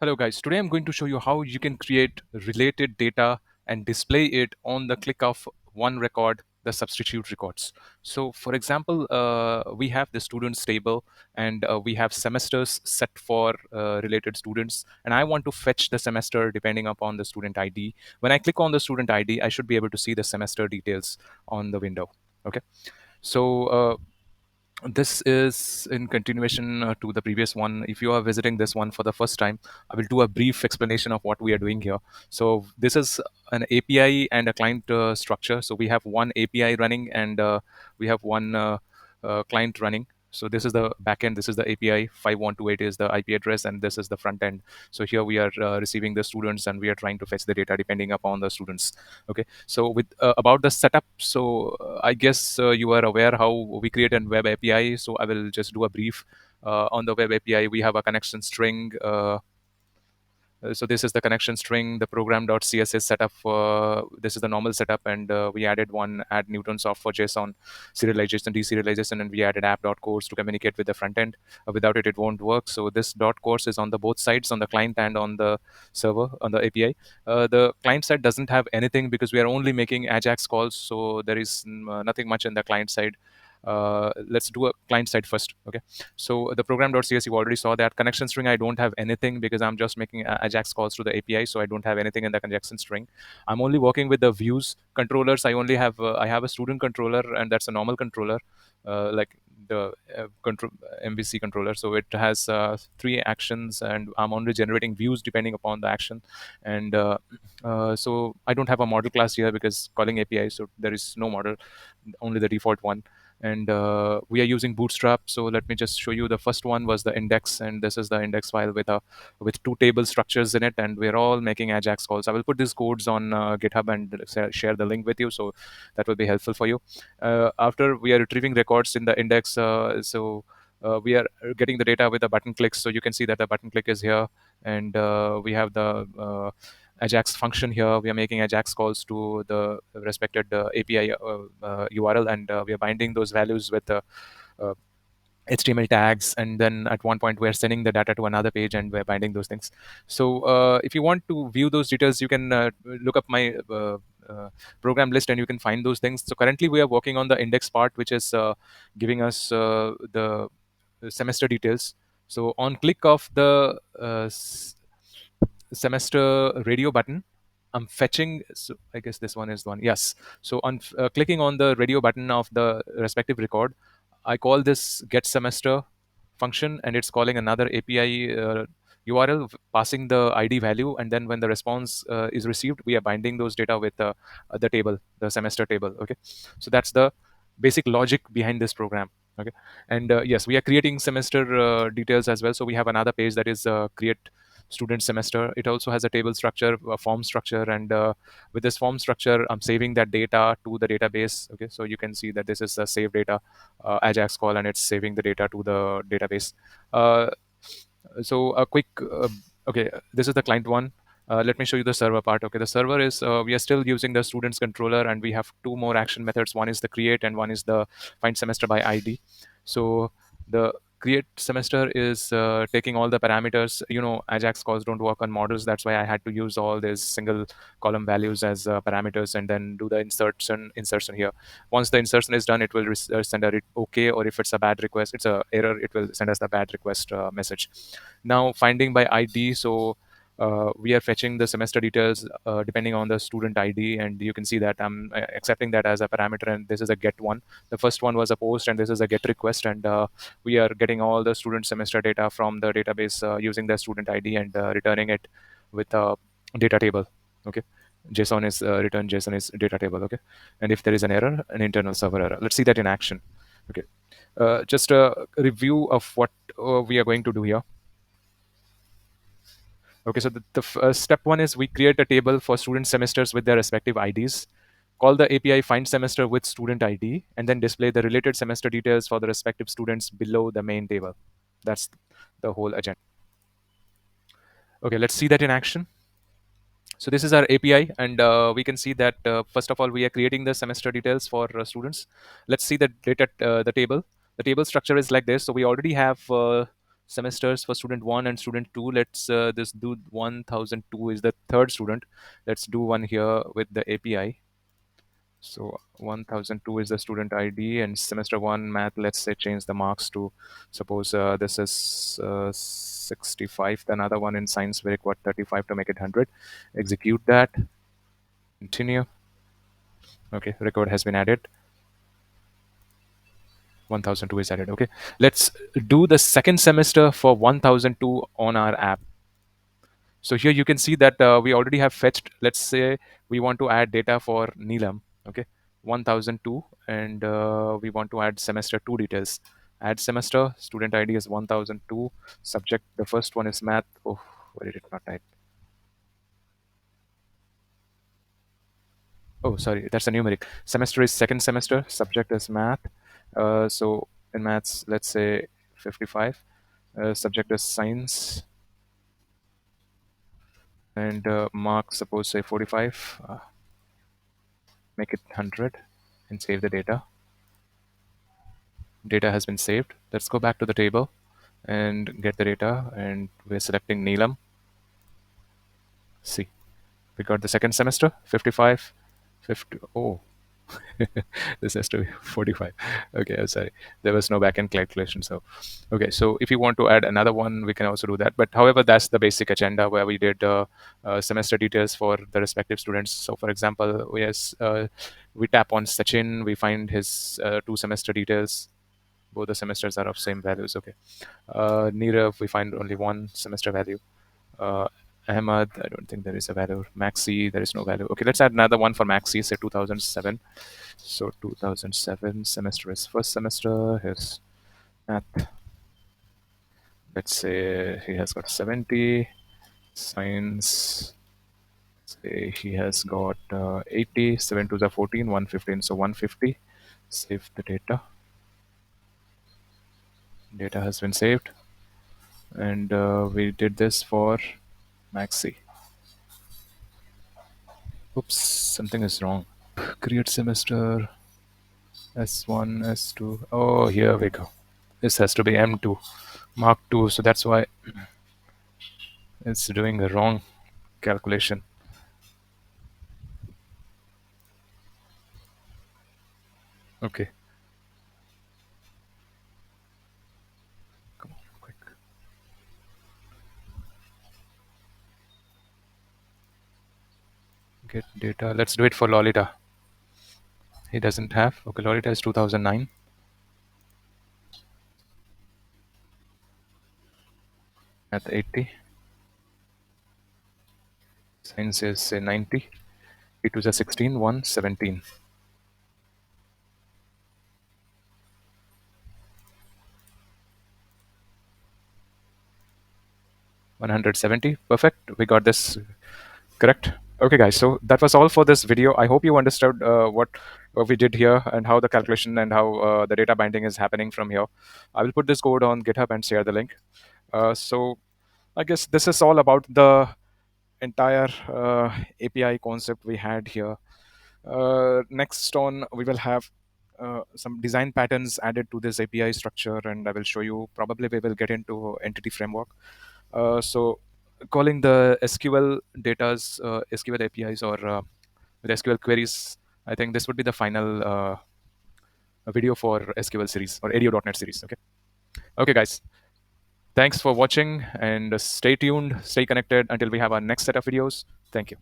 Hello guys, today I'm going to show you how you can create related data and display it on the click of one record, the substitute records. So for example, we have the students table and we have semesters set for related students, and I want to fetch the semester depending upon the student ID. When I click on the student ID, I should be able to see the semester details on the window. Okay, so this is in continuation to the previous one. If you are visiting this one for the first time, I will do a brief explanation of what we are doing here. So this is an API and a client structure. So we have one API running and we have one client running. So this is the backend, this is the API, 5128 is the IP address, and this is the front end. So here we are receiving the students and we are trying to fetch the data depending upon the students. Okay, so with about the setup, so I guess you are aware how we create a web API. So I will just do a brief on the web API. We have a connection string. So this is the connection string, the program.css setup. This is the normal setup, and we added one add Newton soft for JSON, serialization, deserialization, and we added app.course to communicate with the front end. Without it, it won't work. So this dot course is on the both sides, on the client and on the server, on the API. The client side doesn't have anything because we are only making AJAX calls, so there is nothing much in the client side. Let's do a client side first. Okay, so the program.cs, you already saw that. Connection string, I don't have anything because I'm just making AJAX calls to the API, so I don't have anything in the connection string. I'm only working with the views controllers. I have a student controller, and that's a normal controller, like the control MVC controller. So it has three actions, and I'm only generating views depending upon the action. And so I don't have a model class here because calling API, so there is no model, only the default one. And we are using Bootstrap. So let me just show you. The first one was the index, and this is the index file with two table structures in it, and we're all making AJAX calls. I will put these codes on GitHub and share the link with you, so that will be helpful for you. After we are retrieving records in the index, we are getting the data with the button clicks. So you can see that the button click is here, and we have the AJAX function here. We are making AJAX calls to the respected API URL, and we are binding those values with uh, HTML tags, and then at one point we're sending the data to another page and we're binding those things. So if you want to view those details, you can look up my program list and you can find those things. So currently we are working on the index part, which is giving us the semester details. So on click of the semester radio button, I'm fetching. So I guess this one is the one. Yes. So on clicking on the radio button of the respective record, I call this get semester function, and it's calling another API URL, passing the ID value, and then when the response is received, we are binding those data with the table, the semester table. Okay. So that's the basic logic behind this program. Okay. And yes, we are creating semester details as well. So we have another page that is create student semester. It also has a table structure, a form structure, and with this form structure, I'm saving that data to the database. Okay, so you can see that this is a save data AJAX call, and it's saving the data to the database. Uh, so a quick, okay, this is the client one. Let me show you the server part. Okay, the server is, we are still using the students controller, and we have two more action methods. One is the create, and one is the find semester by ID. So the create semester is taking all the parameters. AJAX calls don't work on models. That's why I had to use all these single column values as parameters, and then do the insertion here. Once the insertion is done, it will send a okay, or if it's a bad request, it's a error, it will send us the bad request message. Now finding by ID. So we are fetching the semester details depending on the student ID, and you can see that I'm accepting that as a parameter, and this is a get one. The first one was a post, and this is a get request, and we are getting all the student semester data from the database using the student ID, and returning it with a data table. Okay, JSON is return JSON is data table. Okay, and if there is an error, an internal server error. Let's see that in action. Okay, just a review of what we are going to do here. Okay, so the step one is we create a table for student semesters with their respective IDs. Call the API find semester with student ID, and then display the related semester details for the respective students below the main table. That's the whole agenda. Okay, let's see that in action. So this is our API, and we can see that first of all we are creating the semester details for students. Let's see the data, the table. The table structure is like this. So we already have semesters for student 1 and student 2. Let's this do 1002 is the third student. Let's do one here with the API. So 1002 is the student ID, and semester 1 math, let's say change the marks to, suppose this is 65. The another one in science we require 35 to make it 100. Execute that. Continue. Okay, record has been added. 1002 is added. Okay, let's do the second semester for 1002 on our app. So here you can see that we already have fetched. Let's say we want to add data for Neelam. Okay, 1002, and we want to add semester 2 details. Add semester, student ID is 1002. Subject, the first one is math. Oh, why did it not type? Oh, sorry, that's a numeric. Semester is second semester. Subject is math. So in maths, let's say 55. Subject is science, and mark, suppose say 45. Make it 100 and save the data. Data has been saved. Let's go back to the table and get the data, and we're selecting Neelam. See, we got the second semester 55, 50. Oh, this has to be 45. Okay, I'm sorry, there was no backend calculation. So okay, so if you want to add another one, we can also do that. But however, that's the basic agenda where we did semester details for the respective students. So for example, we tap on Sachin, we find his 2 semester details. Both the semesters are of same values. Okay. Nirav, we find only 1 semester value. uh, Ahmad, I don't think there is a value. Maxi, there is no value. Okay, let's add another one for Maxi, say 2007. So 2007 semester is first semester. His math, let's say he has got 70. Science, say he has got 80. 7 to the 14, 115. So 150. Save the data. Data has been saved. And we did this for Maxi. Oops, something is wrong. Create semester S1, S2. Oh, here we go. This has to be M2, Mark 2. So that's why it's doing the wrong calculation. Okay, come on, quick. Get data. Let's do it for Lolita. He doesn't have. Okay, Lolita is 2009 at 80. Science is say 90. It was a 16, 117. 170. Perfect. We got this correct. Okay, guys. So that was all for this video. I hope you understood what we did here and how the calculation and how the data binding is happening from here. I will put this code on GitHub and share the link. So I guess this is all about the entire API concept we had here. Next on, we will have some design patterns added to this API structure, and I will show you. Probably we will get into entity framework. So calling the SQL datas, SQL APIs, or with SQL queries, I think this would be the final video for SQL series or ADO.NET series. Okay. Okay, guys. Thanks for watching, and stay tuned, stay connected until we have our next set of videos. Thank you.